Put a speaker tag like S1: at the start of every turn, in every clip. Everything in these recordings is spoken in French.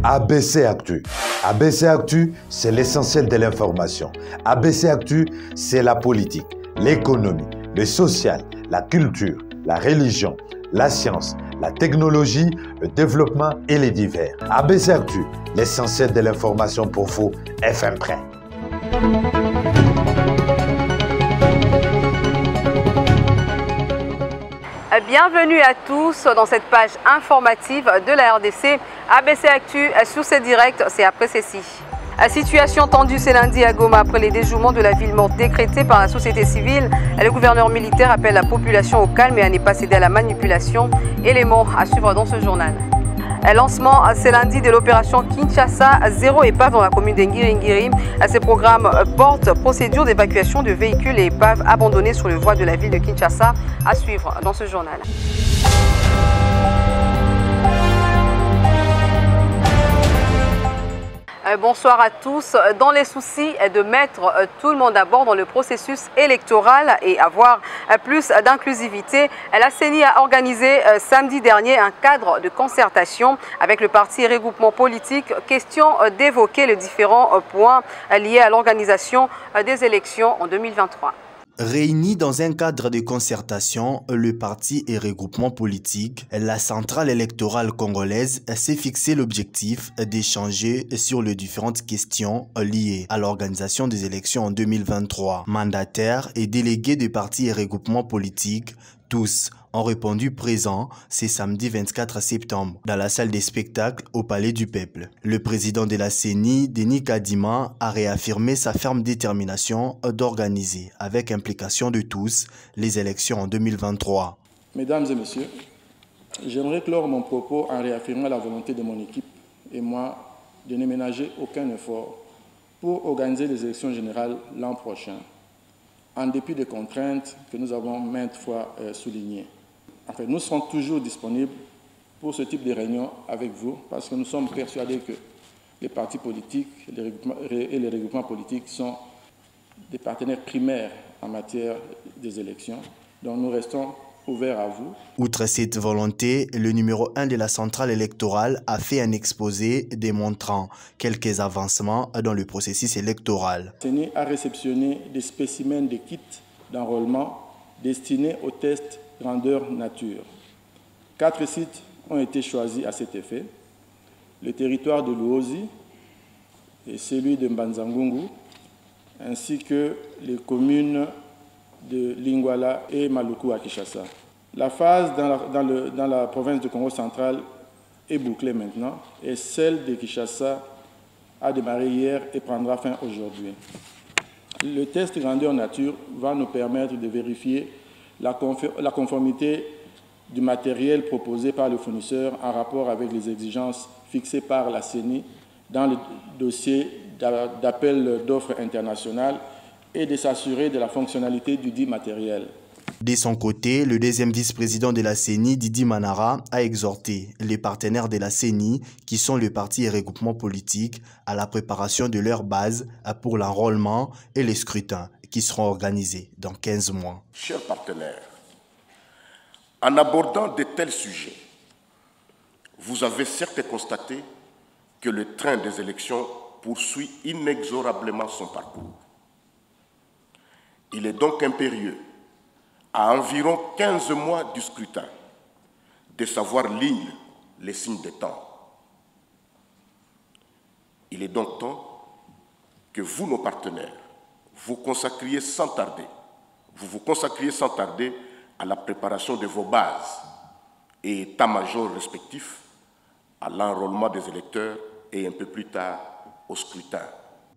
S1: ABC Actu. ABC Actu, c'est l'essentiel de l'information. ABC Actu, c'est la politique, l'économie, le social, la culture, la religion, la science, la technologie, le développement et les divers. ABC Actu, l'essentiel de l'information pour vous, FM Prêt.
S2: Bienvenue à tous dans cette page informative de la RDC. ABC Actu sur ce direct, c'est après ceci. Situation tendue ce lundi à Goma après les déjouements de la ville morte décrétée par la société civile. Le gouverneur militaire appelle la population au calme et à ne pas céder à la manipulation. Éléments à suivre dans ce journal. Lancement ce lundi de l'opération Kinshasa, zéro épave dans la commune d'Ngiringiri. Ces programmes portent procédure d'évacuation de véhicules et épaves abandonnés sur les voies de la ville de Kinshasa. À suivre dans ce journal. Bonsoir à tous. Dans les soucis de mettre tout le monde à bord dans le processus électoral et avoir plus d'inclusivité, la CENI a organisé samedi dernier un cadre de concertation avec le parti Regroupement Politique, question d'évoquer les différents points liés à l'organisation des élections en 2023.
S3: Réunis dans un cadre de concertation, le parti et regroupement politique, la centrale électorale congolaise s'est fixé l'objectif d'échanger sur les différentes questions liées à l'organisation des élections en 2023. Mandataires et délégués des partis et regroupements politiques, tous ont répondu présents ce samedi 24 septembre dans la salle des spectacles au Palais du Peuple. Le président de la CENI, Denis Kadima, a réaffirmé sa ferme détermination d'organiser avec implication de tous les élections en 2023.
S4: Mesdames et messieurs, j'aimerais clore mon propos en réaffirmant la volonté de mon équipe et moi de ne ménager aucun effort pour organiser les élections générales l'an prochain, en dépit des contraintes que nous avons maintes fois soulignées. Enfin, nous serons toujours disponibles pour ce type de réunion avec vous parce que nous sommes persuadés que les partis politiques et les regroupements politiques sont des partenaires primaires en matière des élections. Donc nous restons ouverts à vous.
S3: Outre cette volonté, le numéro 1 de la centrale électorale a fait un exposé démontrant quelques avancements dans le processus électoral.
S4: CENI a réceptionné des spécimens de kits d'enrôlement destinés aux tests grandeur nature. 4 sites ont été choisis à cet effet. Le territoire de Luozi et celui de Mbanzangungu, ainsi que les communes de Lingwala et Maluku à Kinshasa. La phase dans la province de Congo central est bouclée maintenant et celle de Kinshasa a démarré hier et prendra fin aujourd'hui. Le test grandeur nature va nous permettre de vérifier la conformité du matériel proposé par le fournisseur en rapport avec les exigences fixées par la CENI dans le dossier d'appel d'offres internationales et de s'assurer de la fonctionnalité du dit matériel.
S3: De son côté, le deuxième vice-président de la CENI, Didi Manara, a exhorté les partenaires de la CENI, qui sont le parti et regroupement politique, à la préparation de leur base pour l'enrôlement et les scrutins qui seront organisés dans 15 mois.
S5: Chers partenaires, en abordant de tels sujets, vous avez certes constaté que le train des élections poursuit inexorablement son parcours. Il est donc impérieux, à environ 15 mois du scrutin, de savoir lire les signes des temps. Il est donc temps que vous, nos partenaires, vous consacriez sans tarder à la préparation de vos bases et états-majors respectifs, à l'enrôlement des électeurs et un peu plus tard au scrutin.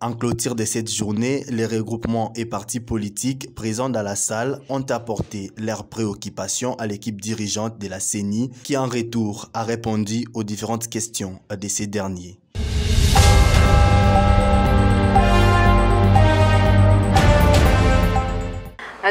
S3: En clôture de cette journée, les regroupements et partis politiques présents dans la salle ont apporté leurs préoccupations à l'équipe dirigeante de la CENI qui en retour a répondu aux différentes questions de ces derniers.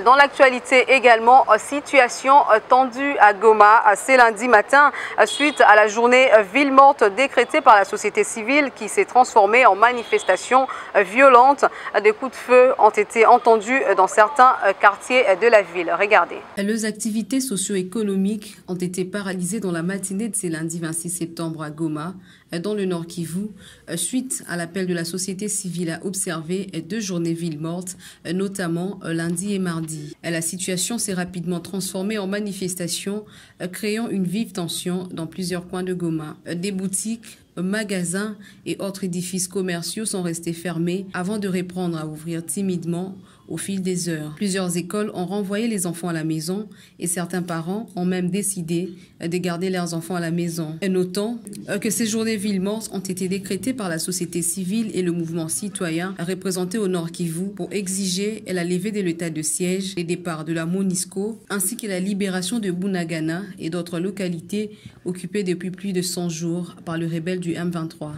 S2: Dans l'actualité également, situation tendue à Goma ce lundi matin suite à la journée ville morte décrétée par la société civile qui s'est transformée en manifestation violente. Des coups de feu ont été entendus dans certains quartiers de la ville. Regardez.
S6: Les activités socio-économiques ont été paralysées dans la matinée de ce lundi 26 septembre à Goma
S2: dans le Nord Kivu, suite à l'appel de la société civile à observer 2 journées villes mortes, notamment lundi et mardi. La situation s'est rapidement transformée en manifestation, créant une vive tension dans plusieurs coins de Goma. Des boutiques, magasins et autres édifices commerciaux sont restés fermés avant de reprendre à ouvrir timidement au fil des heures. Plusieurs écoles ont renvoyé les enfants à la maison et certains parents ont même décidé de garder leurs enfants à la maison. Et notons que ces journées villes mortes ont été décrétées par la société civile et le mouvement citoyen représenté au Nord Kivu pour exiger la levée de l'état de siège, les départs de la MONUSCO ainsi que la libération de Bunagana et d'autres localités occupées depuis plus de 100 jours par le rebelle du M23.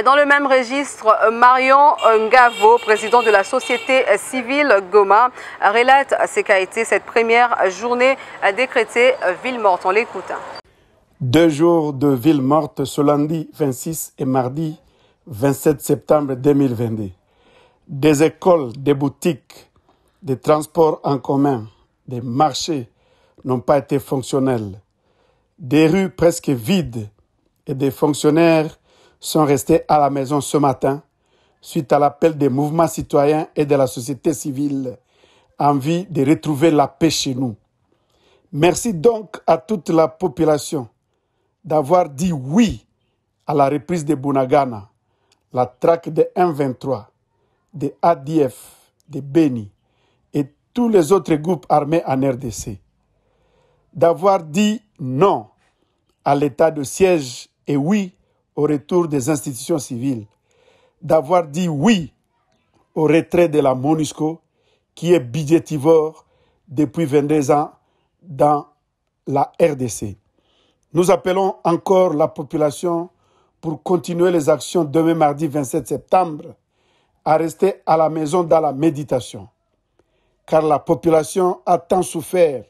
S2: Dans le même registre, Marion Ngavo, président de la société civile Goma, relate ce qu'a été cette première journée décrétée ville morte. On l'écoute.
S6: 2 jours de ville morte ce lundi 26 et mardi 27 septembre 2022. Des écoles, des boutiques, des transports en commun, des marchés n'ont pas été fonctionnels. Des rues presque vides et des fonctionnaires sont restés à la maison ce matin suite à l'appel des mouvements citoyens et de la société civile en vue de retrouver la paix chez nous. Merci donc à toute la population d'avoir dit oui à la reprise de Bunagana, la traque de M23, de ADF, de Beni et tous les autres groupes armés en RDC. D'avoir dit non à l'état de siège et oui au retour des institutions civiles, d'avoir dit oui au retrait de la MONUSCO qui est budgétivore depuis 22 ans dans la RDC. Nous appelons encore la population pour continuer les actions demain mardi 27 septembre à rester à la maison dans la méditation, car la population a tant souffert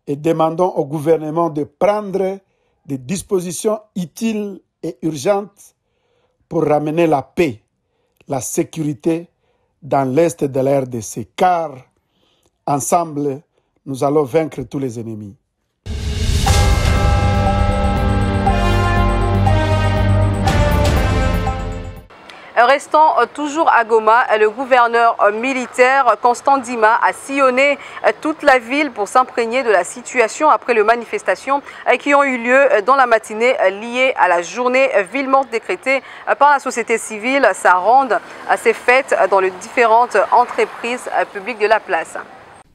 S6: et demandons au gouvernement de prendre des dispositions utiles et urgente pour ramener la paix, la sécurité dans l'est de la RDC, car ensemble, nous allons vaincre tous les ennemis.
S2: Restant toujours à Goma, le gouverneur militaire Constant Ndima a sillonné toute la ville pour s'imprégner de la situation après les manifestations qui ont eu lieu dans la matinée liée à la journée ville morte décrétée par la société civile. Ça ronde s'est faite dans les différentes entreprises publiques de la place.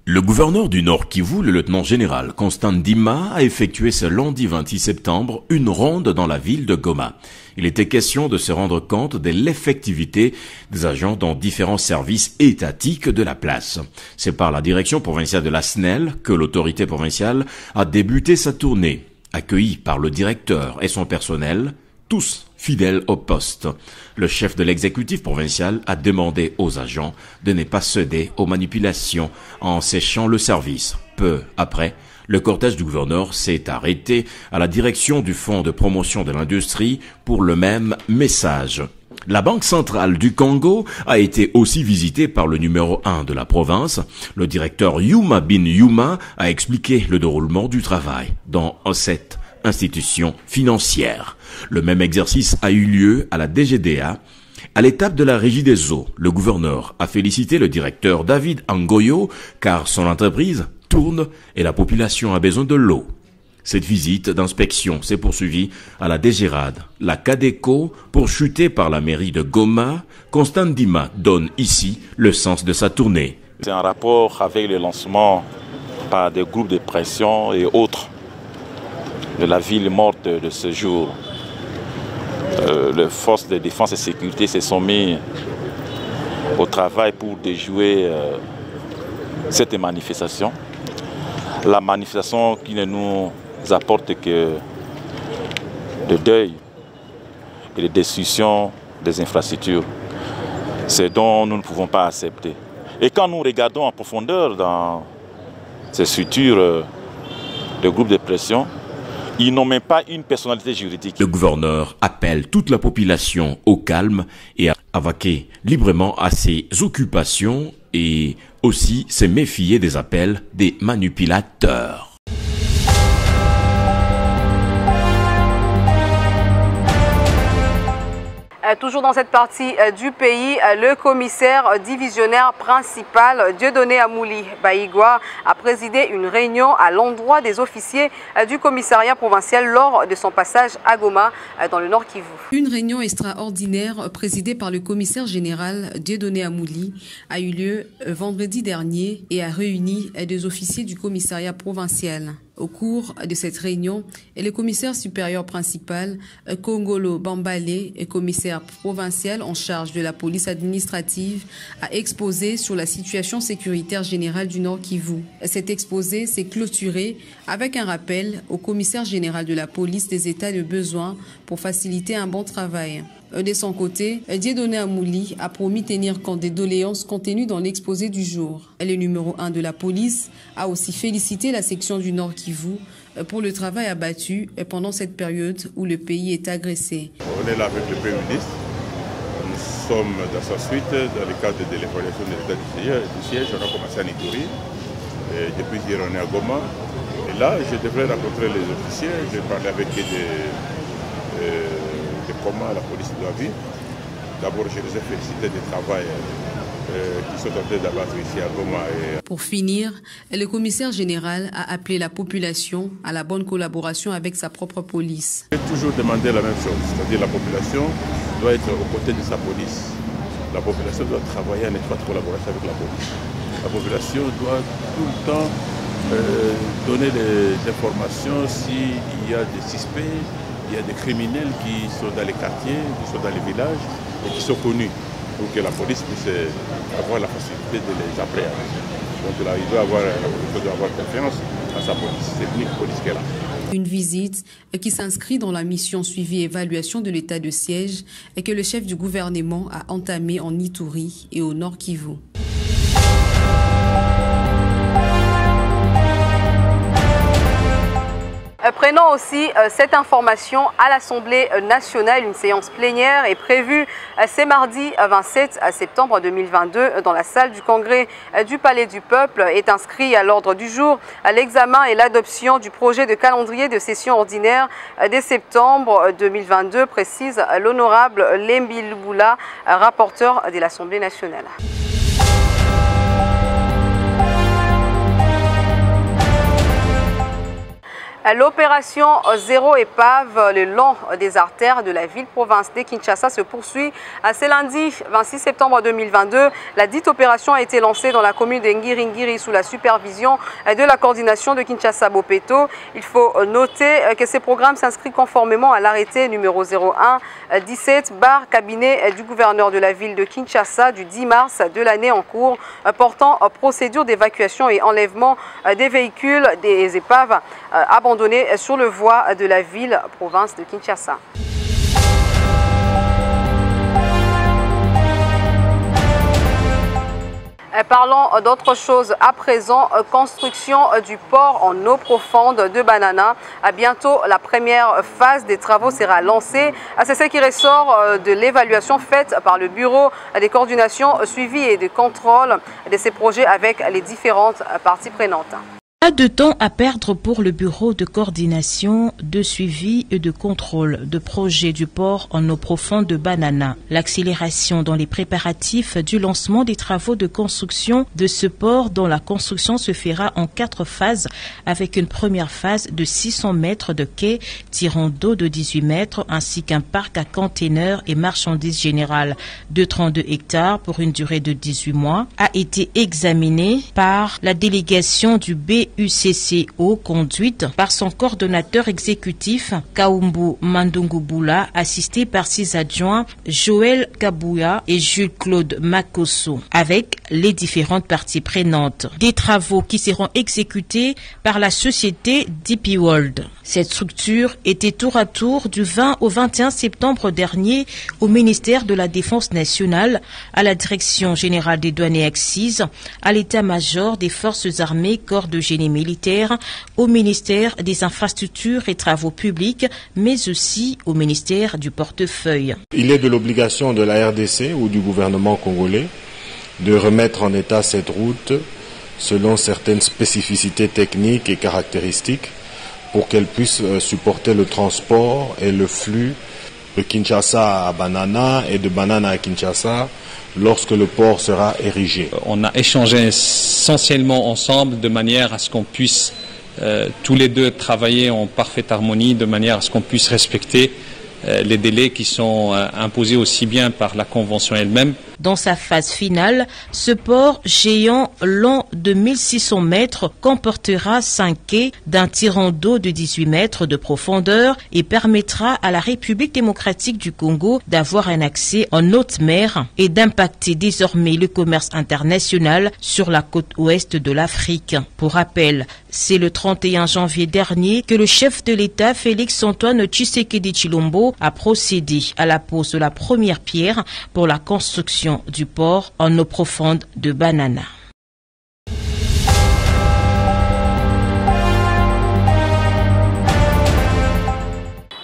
S7: Le gouverneur du Nord Kivu, le lieutenant-général Constant Ndima, a effectué ce lundi 26 septembre une ronde dans la ville de Goma. Il était question de se rendre compte de l'effectivité des agents dans différents services étatiques de la place. C'est par la direction provinciale de la SNEL que l'autorité provinciale a débuté sa tournée, accueillie par le directeur et son personnel, tous fidèles au poste. Le chef de l'exécutif provincial a demandé aux agents de ne pas céder aux manipulations en séchant le service. Peu après, le cortège du gouverneur s'est arrêté à la direction du Fonds de promotion de l'industrie pour le même message. La Banque centrale du Congo a été aussi visitée par le numéro 1 de la province. Le directeur Yuma Bin Yuma a expliqué le déroulement du travail dans cette institution financière. Le même exercice a eu lieu à la DGDA. À l'étape de la régie des eaux, le gouverneur a félicité le directeur David Angoyo car son entreprise tourne et la population a besoin de l'eau. Cette visite d'inspection s'est poursuivie à la DGRAD. La CADECO, pourchutée par la mairie de Goma, Constant Ndima donne ici le sens de sa tournée.
S8: C'est un rapport avec le lancement par des groupes de pression et autres de la ville morte de ce jour. Les forces de défense et sécurité se sont mis au travail pour déjouer cette manifestation. La manifestation qui ne nous apporte que le deuil et la destruction des infrastructures. C'est dont nous ne pouvons pas accepter. Et quand nous regardons en profondeur dans ces structures de groupes de pression, Ils n'ont même pas une personnalité juridique.
S7: Le gouverneur appelle toute la population au calme et à vaquer librement à ses occupations et aussi se méfier des appels des manipulateurs.
S2: Toujours dans cette partie du pays, le commissaire divisionnaire principal Dieudonné Amouli Baïgwa a présidé une réunion à l'endroit des officiers du commissariat provincial lors de son passage à Goma dans le Nord Kivu.
S9: Une réunion extraordinaire présidée par le commissaire général Dieudonné Amouli a eu lieu vendredi dernier et a réuni des officiers du commissariat provincial. Au cours de cette réunion, le commissaire supérieur principal, Kongolo Bambale, commissaire provincial en charge de la police administrative, a exposé sur la situation sécuritaire générale du Nord Kivu. Cet exposé s'est clôturé avec un rappel au commissaire général de la police des états de besoin pour faciliter un bon travail. De son côté, Dieudonné Amouli a promis tenir compte des doléances contenues dans l'exposé du jour. Le numéro 1 de la police a aussi félicité la section du Nord Kivu pour le travail abattu pendant cette période où le pays est agressé.
S10: On est là avec le Premier ministre. Nous sommes dans sa suite dans le cadre de l'évaluation de l'état du siège. On a commencé à Nitouri. Depuis hier, on est à Goma. Et là, je devrais rencontrer les officiers. Je vais parler avec eux de comment la police doit vivre. D'abord, je les ai félicités du travail qui sont en train d'abattre ici à Goma.
S9: Pour finir, le commissaire général a appelé la population à la bonne collaboration avec sa propre police.
S10: J'ai toujours demandé la même chose, c'est-à-dire la population doit être aux côtés de sa police. La population doit travailler en étroite collaboration avec la police. La population doit tout le temps donner des informations s'il y a des suspects. Il y a des criminels qui sont dans les quartiers, qui sont dans les villages et qui sont connus pour que la police puisse avoir la facilité de les appréhender. Donc là, la police doit avoir confiance à sa police. C'est l'unique police qu'elle a.
S9: Une visite qui s'inscrit dans la mission suivi évaluation de l'état de siège et que le chef du gouvernement a entamé en Ituri et au Nord Kivu.
S2: Prenons aussi cette information à l'Assemblée nationale. Une séance plénière est prévue ce mardi 27 septembre 2022 dans la salle du congrès du Palais du Peuple. Est inscrit à l'ordre du jour l'examen et l'adoption du projet de calendrier de session ordinaire dès septembre 2022, précise l'honorable Lembi Lubula, rapporteur de l'Assemblée nationale. L'opération Zéro Épave le long des artères de la ville-province de Kinshasa se poursuit. Ce lundi 26 septembre 2022, la dite opération a été lancée dans la commune de Ngiringiri sous la supervision de la coordination de Kinshasa-Bopeto. Il faut noter que ce programme s'inscrit conformément à l'arrêté numéro 01-17 cabinet du gouverneur de la ville de Kinshasa du 10 mars de l'année en cours portant procédure d'évacuation et enlèvement des véhicules des épaves abandonnés sur le voie de la ville-province de Kinshasa. Parlons d'autre chose à présent, construction du port en eau profonde de Banana. Bientôt, la première phase des travaux sera lancée. C'est ce qui ressort de l'évaluation faite par le Bureau des coordinations, suivi et de contrôle de ces projets avec les différentes parties prenantes.
S11: Pas de temps à perdre pour le bureau de coordination, de suivi et de contrôle de projet du port en eau profonde de Banana. L'accélération dans les préparatifs du lancement des travaux de construction de ce port dont la construction se fera en 4 phases avec une première phase de 600 mètres de quai tirant d'eau de 18 mètres ainsi qu'un parc à containers et marchandises générales de 32 hectares pour une durée de 18 mois a été examiné par la délégation du BUCCO conduite par son coordonnateur exécutif Kaumbu Mandungubula, assisté par ses adjoints Joël Kabouya et Jules-Claude Makosso, avec les différentes parties prenantes. Des travaux qui seront exécutés par la société DP World. Cette structure était tour à tour du 20 au 21 septembre dernier au ministère de la Défense nationale, à la Direction générale des douanes et accises, à l'état-major des forces armées, corps de génie militaire, au ministère des infrastructures et travaux publics, mais aussi au ministère du portefeuille.
S12: Il est de l'obligation de la RDC ou du gouvernement congolais de remettre en état cette route selon certaines spécificités techniques et caractéristiques pour qu'elle puisse supporter le transport et le flux de Kinshasa à Banana et de Banana à Kinshasa lorsque le port sera érigé.
S13: On a échangé essentiellement ensemble de manière à ce qu'on puisse tous les deux travailler en parfaite harmonie, de manière à ce qu'on puisse respecter les délais qui sont imposés aussi bien par la Convention elle-même.
S11: Dans sa phase finale, ce port géant long de 1600 mètres comportera 5 quais d'un tirant d'eau de 18 mètres de profondeur et permettra à la République démocratique du Congo d'avoir un accès en haute mer et d'impacter désormais le commerce international sur la côte ouest de l'Afrique. Pour rappel, c'est le 31 janvier dernier que le chef de l'État, Félix-Antoine Tshisekedi Tshilombo, a procédé à la pose de la première pierre pour la construction du port en eau profonde de Banana.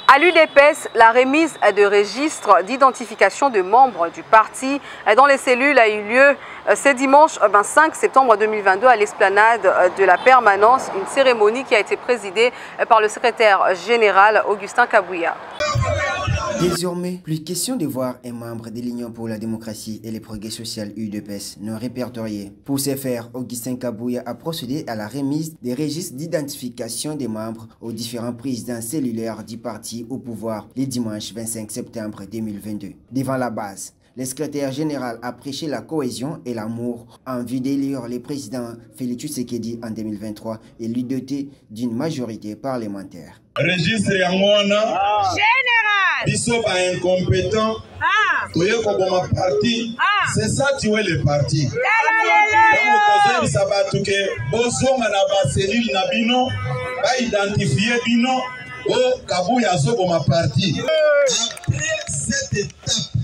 S2: À l'UDPS, la remise de registres d'identification de membres du parti dans les cellules a eu lieu ce dimanche 25 septembre 2022 à l'esplanade de la permanence, une cérémonie qui a été présidée par le secrétaire général Augustin Kabouya.
S14: Désormais, plus question de voir un membre de l'Union pour la démocratie et les progrès sociaux UDPS non répertorié. Pour ce faire, Augustin Kabouya a procédé à la remise des registres d'identification des membres aux différents présidents cellulaires du parti au pouvoir le dimanche 25 septembre 2022. Devant la base, le secrétaire général a prêché la cohésion et l'amour en vue d'élire le président Félix Tshisekedi en 2023 et lui doter d'une majorité parlementaire.
S15: Registre Yangwana, Biso ba incompétent, Toye Koboma parti, c'est ça tuer le parti. Comme ça va tout que Bozonga na ba cellule na bino, ba identifier bino, au Kabouya Zoboma parti. Après cette étape,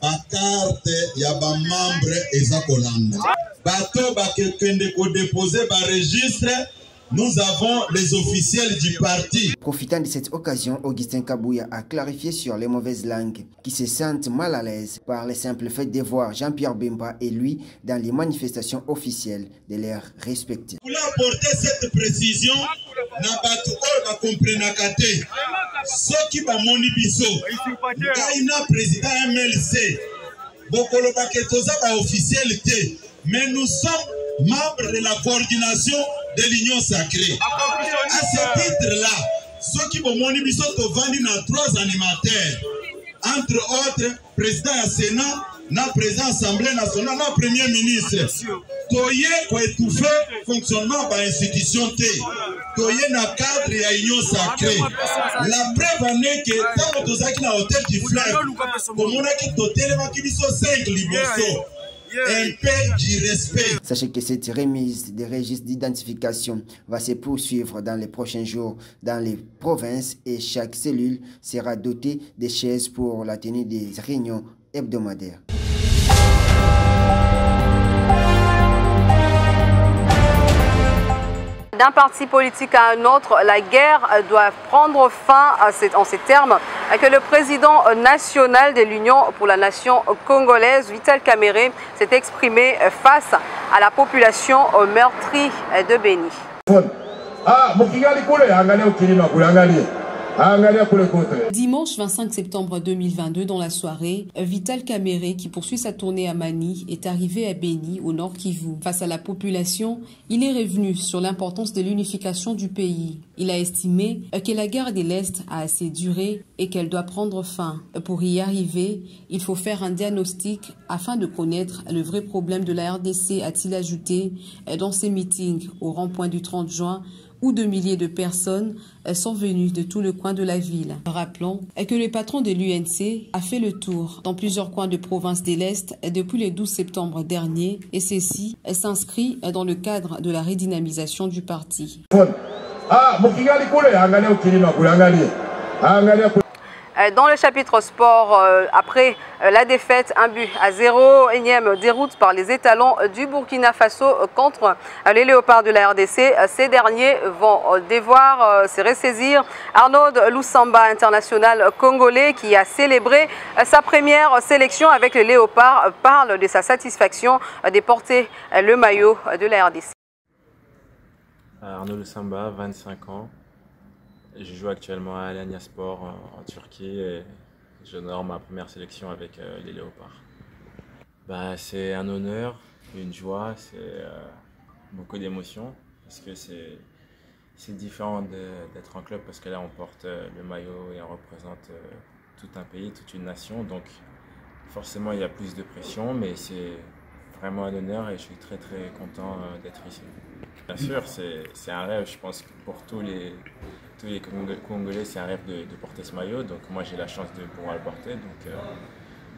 S15: la carte ya ba membre ezakolanda. Bato ba kende ko déposer ba registre. Nous avons les officiels du parti.
S14: Profitant de cette occasion, Augustin Kabouya a clarifié sur les mauvaises langues qui se sentent mal à l'aise par le simple fait de voir Jean-Pierre Bemba et lui dans les manifestations officielles de l'air respecté.
S15: Pour apporter cette précision, Nabatu va comprendre kate. Ce qui va monibiso, Gaïna président MLC, Bokolo Baketoza va officialité, mais nous sommes membres de la coordination de l'Union sacrée. À ce titre-là, ceux qui vont monibiso te vendent dans 3 animateurs, entre autres, président du Sénat, na président Assemblée nationale, na premier ministre. Toye ko étouffer fonctionnement de l'institution T. Toye na cadre ya Union sacrée. La preuve en est que tant que ça qui na hôtel du fleuve, comme on a qui totel va qui biso 5 liboso. Un peu du respect.
S14: Sachez que cette remise des registres d'identification va se poursuivre dans les prochains jours dans les provinces et chaque cellule sera dotée de chaises pour la tenue des réunions hebdomadaires.
S2: D'un parti politique à un autre, la guerre doit prendre fin en ces termes que le président national de l'Union pour la nation congolaise, Vital Kamerhe, s'est exprimé face à la population meurtrie de Béni.
S9: Dimanche 25 septembre 2022, dans la soirée, Vital Kamerhe, qui poursuit sa tournée à Mani, est arrivé à Béni, au nord Kivu. Face à la population, il est revenu sur l'importance de l'unification du pays. Il a estimé que la guerre de l'Est a assez duré et qu'elle doit prendre fin. Pour y arriver, il faut faire un diagnostic afin de connaître le vrai problème de la RDC, a-t-il ajouté dans ses meetings au rond-point du 30 juin où de milliers de personnes sont venues de tout le coin de la ville. Rappelons que le patron de l'UNC a fait le tour dans plusieurs coins de province de l'Est depuis le 12 septembre dernier et ceci s'inscrit dans le cadre de la redynamisation du parti.
S2: Dans le chapitre sport, après la défaite, 1-0, énième déroute par les étalons du Burkina Faso contre les léopards de la RDC. Ces derniers vont devoir se ressaisir. Arnaud Lusamba, international congolais, qui a célébré sa première sélection avec les léopards, parle de sa satisfaction de porter le maillot de la RDC.
S16: Arnaud Lusamba, 25 ans. Je joue actuellement à Alanya Sport en Turquie et j'honore ma première sélection avec les Léopards. C'est un honneur, une joie, c'est beaucoup d'émotions parce que c'est différent d'être en club parce que là on porte le maillot et on représente tout un pays, toute une nation. Donc forcément il y a plus de pression mais c'est vraiment un honneur et je suis très content d'être ici. Bien sûr c'est un rêve, je pense que pour tous les Congolais, c'est un rêve de porter ce maillot, donc moi j'ai la chance de pouvoir le porter, donc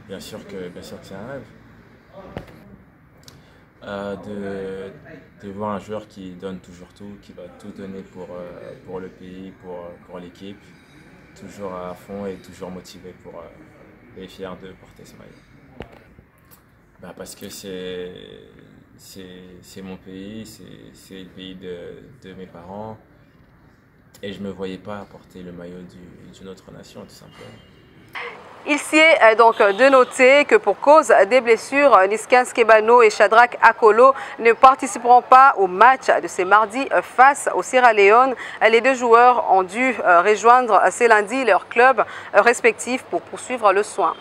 S16: bien sûr que c'est un rêve. De voir un joueur qui donne toujours tout, qui va tout donner pour le pays, pour l'équipe, toujours à fond et toujours motivé et fier de porter ce maillot. Parce que c'est mon pays, c'est le pays de mes parents. Et je ne me voyais pas porter le maillot d'une autre nation, tout simplement.
S2: Il s'y est donc de noter que pour cause des blessures, Niskans Kebano et Shadrach Akolo ne participeront pas au match de ce mardi face au Sierra Leone. Les deux joueurs ont dû rejoindre ce lundi leurs clubs respectifs pour poursuivre le soin.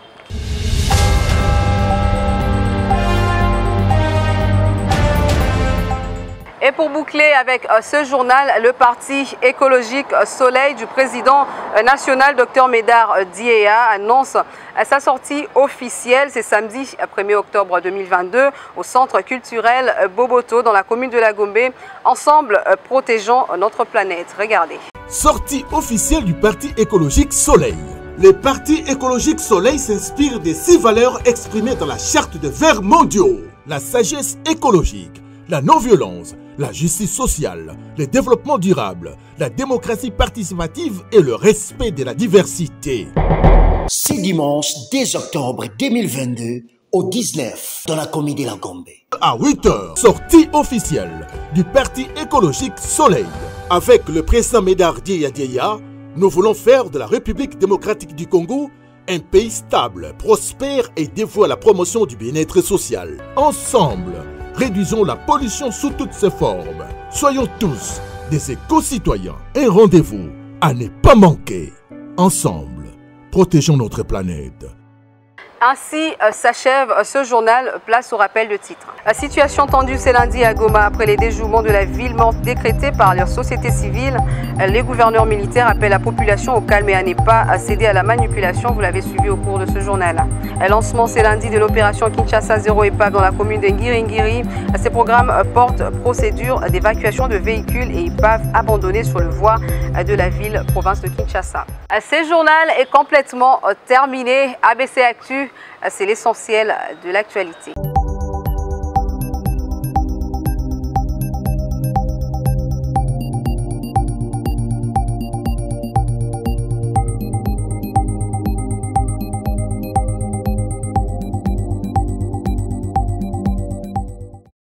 S2: Et pour boucler avec ce journal, le parti écologique Soleil du président national Dr Médard Diéa annonce sa sortie officielle. C'est samedi 1er octobre 2022 au centre culturel Boboto dans la commune de La Gombe. Ensemble, protégeons notre planète. Regardez.
S17: Sortie officielle du parti écologique Soleil. Le parti écologique Soleil s'inspire des 6 valeurs exprimées dans la charte des Verts mondiaux. La sagesse écologique, la non-violence, la justice sociale, le développement durable, la démocratie participative et le respect de la diversité.
S18: C'est dimanche 10 octobre 2022 au 19 dans la commune de La Gombe.
S17: À 8h, sortie officielle du parti écologique Soleil. Avec le président Médard Diéa, nous voulons faire de la République démocratique du Congo un pays stable, prospère et dévoué à la promotion du bien-être social. Ensemble, réduisons la pollution sous toutes ses formes. Soyons tous des éco-citoyens. Un rendez-vous à ne pas manquer. Ensemble, protégeons notre planète.
S2: Ainsi s'achève ce journal, place au rappel de titre. La situation tendue ce lundi à Goma après les déjouements de la ville morte décrétés par leur société civile. Les gouverneurs militaires appellent la population au calme et à ne pas céder à la manipulation. Vous l'avez suivi au cours de ce journal. Lancement ce lundi de l'opération Kinshasa Zéro Épave dans la commune de Ngiringiri. Ces programmes portent procédure d'évacuation de véhicules et épaves abandonnés sur le voie de la ville, province de Kinshasa. Ce journal est complètement terminé. ABC Actu, c'est l'essentiel de l'actualité.